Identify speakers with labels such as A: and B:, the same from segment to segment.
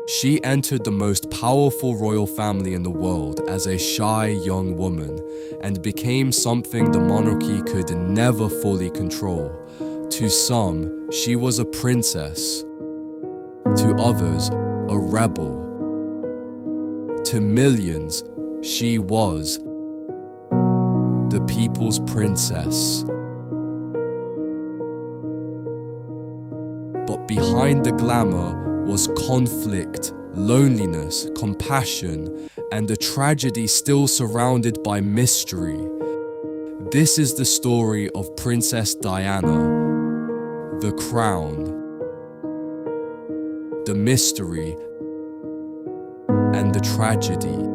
A: She entered the most powerful royal family in the world as a shy young woman and became something the monarchy could never fully control. To some, she was a princess. To others, a rebel. To millions, she was the people's princess. But behind the glamour was conflict, loneliness, compassion, and a tragedy still surrounded by mystery. This is the story of Princess Diana, the crown, the mystery, and the tragedy.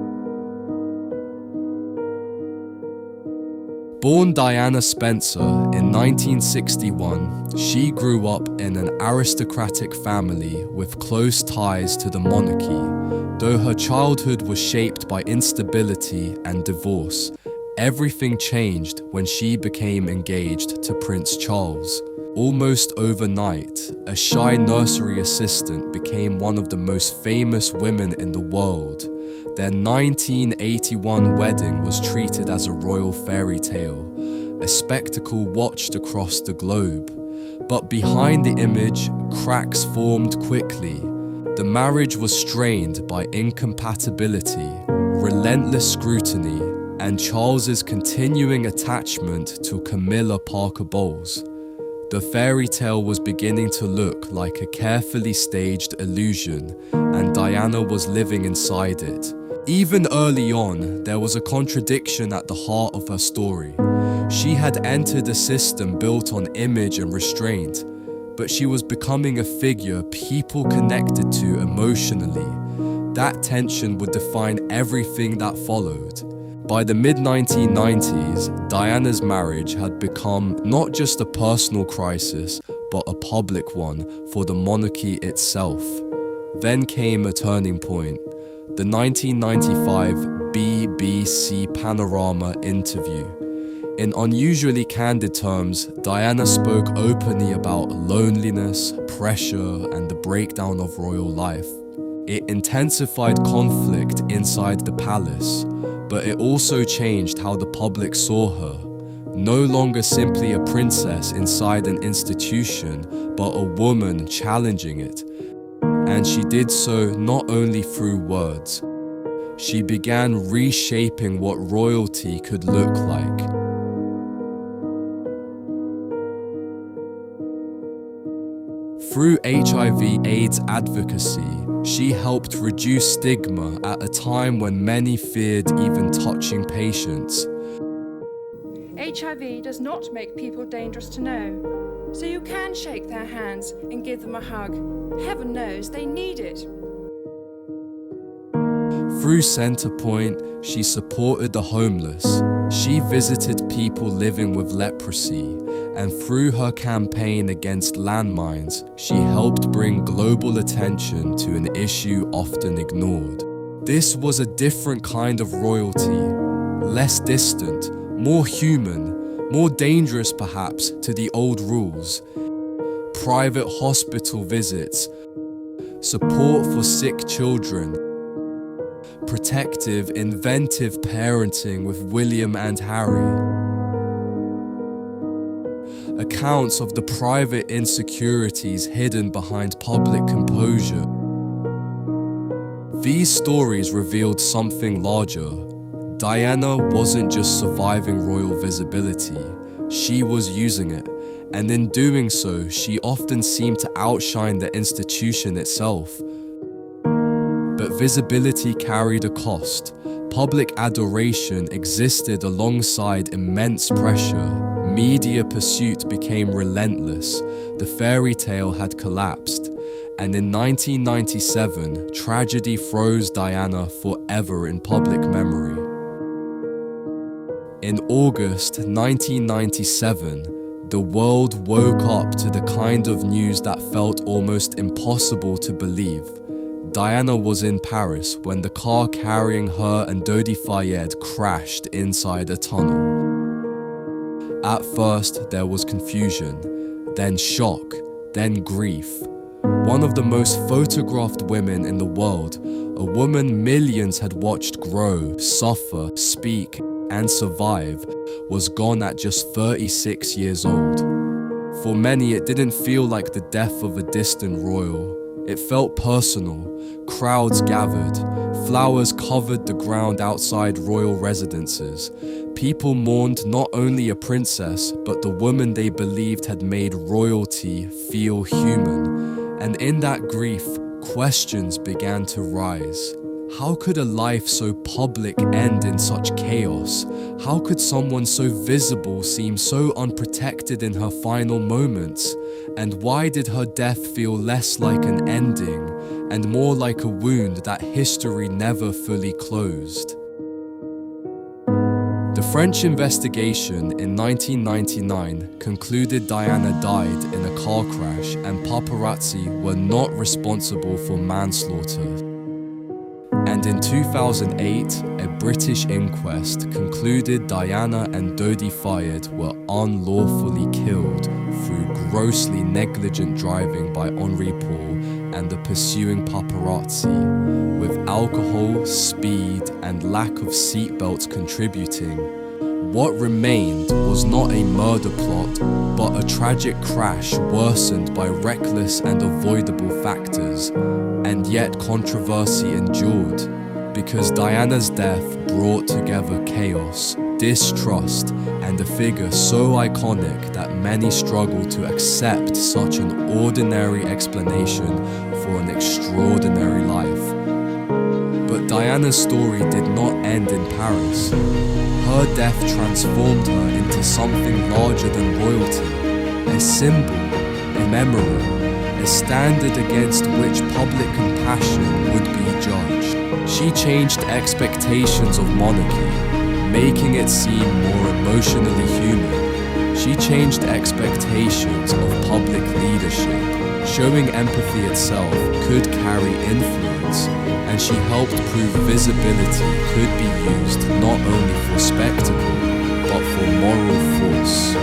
A: Born Diana Spencer in 1961, she grew up in an aristocratic family with close ties to the monarchy. Though her childhood was shaped by instability and divorce, everything changed when she became engaged to Prince Charles. Almost overnight, a shy nursery assistant became one of the most famous women in the world. Their 1981 wedding was treated as a royal fairy tale, a spectacle watched across the globe. But behind the image, cracks formed quickly. The marriage was strained by incompatibility, relentless scrutiny, and Charles's continuing attachment to Camilla Parker Bowles. The fairy tale was beginning to look like a carefully staged illusion, and Diana was living inside it. Even early on, there was a contradiction at the heart of her story. She had entered a system built on image and restraint, but she was becoming a figure people connected to emotionally. That tension would define everything that followed. By the mid-1990s, Diana's marriage had become not just a personal crisis, but a public one for the monarchy itself. Then came a turning point. The 1995 BBC Panorama interview. In unusually candid terms, Diana spoke openly about loneliness, pressure, and the breakdown of royal life. It intensified conflict inside the palace, but it also changed how the public saw her. No longer simply a princess inside an institution, but a woman challenging it. And she did so not only through words. She began reshaping what royalty could look like. Through HIV/AIDS advocacy, she helped reduce stigma at a time when many feared even touching patients.
B: HIV does not make people dangerous to know, so you can shake their hands and give them a hug. Heaven knows they need it.
A: Through Centrepoint, she supported the homeless. She visited people living with leprosy, and through her campaign against landmines, she helped bring global attention to an issue often ignored. This was a different kind of royalty, less distant, more human, more dangerous perhaps to the old rules. Private hospital visits, support for sick children, protective, inventive parenting with William and Harry. Accounts of the private insecurities hidden behind public composure. These stories revealed something larger. Diana wasn't just surviving royal visibility, she was using it, and in doing so, she often seemed to outshine the institution itself. But visibility carried a cost. Public adoration existed alongside immense pressure. Media pursuit became relentless. The fairy tale had collapsed. And in 1997, tragedy froze Diana forever in public memory. In August 1997, the world woke up to the kind of news that felt almost impossible to believe. Diana was in Paris when the car carrying her and Dodi Fayed crashed inside a tunnel. At first, there was confusion, then shock, then grief. One of the most photographed women in the world, a woman millions had watched grow, suffer, speak, and survive, was gone at just 36 years old. For many, it didn't feel like the death of a distant royal. It felt personal. Crowds gathered. Flowers covered the ground outside royal residences. People mourned not only a princess, but the woman they believed had made royalty feel human. And in that grief, questions began to rise. How could a life so public end in such chaos? How could someone so visible seem so unprotected in her final moments? And why did her death feel less like an ending and more like a wound that history never fully closed? The French investigation in 1999 concluded Diana died in a car crash and paparazzi were not responsible for manslaughter. And in 2008, a British inquest concluded Diana and Dodi Fayed were unlawfully killed through grossly negligent driving by Henri Paul and the pursuing paparazzi, with alcohol, speed, and lack of seatbelts contributing. What remained was not a murder plot, but a tragic crash worsened by reckless and avoidable factors, and yet controversy endured, because Diana's death brought together chaos, distrust, and a figure so iconic that many struggle to accept such an ordinary explanation for an extraordinary life. But Diana's story did not end in Paris. Her death transformed her into something larger than royalty, a symbol, a memory, a standard against which public compassion would be judged. She changed expectations of monarchy, making it seem more emotionally human. She changed expectations of public leadership, showing empathy itself could carry influence, and she helped prove visibility could be used not only for spectacle, but for moral force.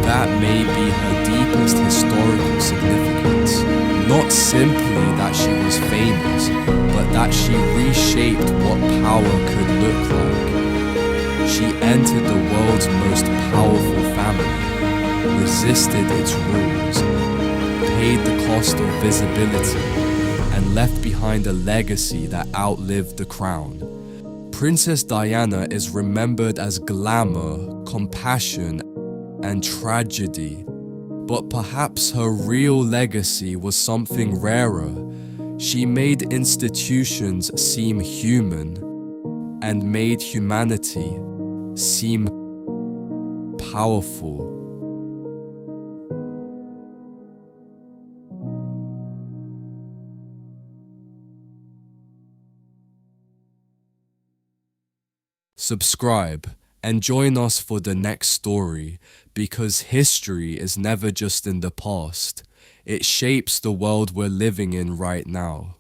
A: That may be her deepest historical significance, not simply that she was famous, but that she reshaped what power could look like. She entered the world's most powerful family, resisted its rules, paid the cost of visibility, and left behind a legacy that outlived the crown. Princess Diana is remembered as glamour, compassion, and tragedy, but perhaps her real legacy was something rarer. She made institutions seem human and made humanity seem powerful. Subscribe and join us for the next story, because history is never just in the past. It shapes the world we're living in right now.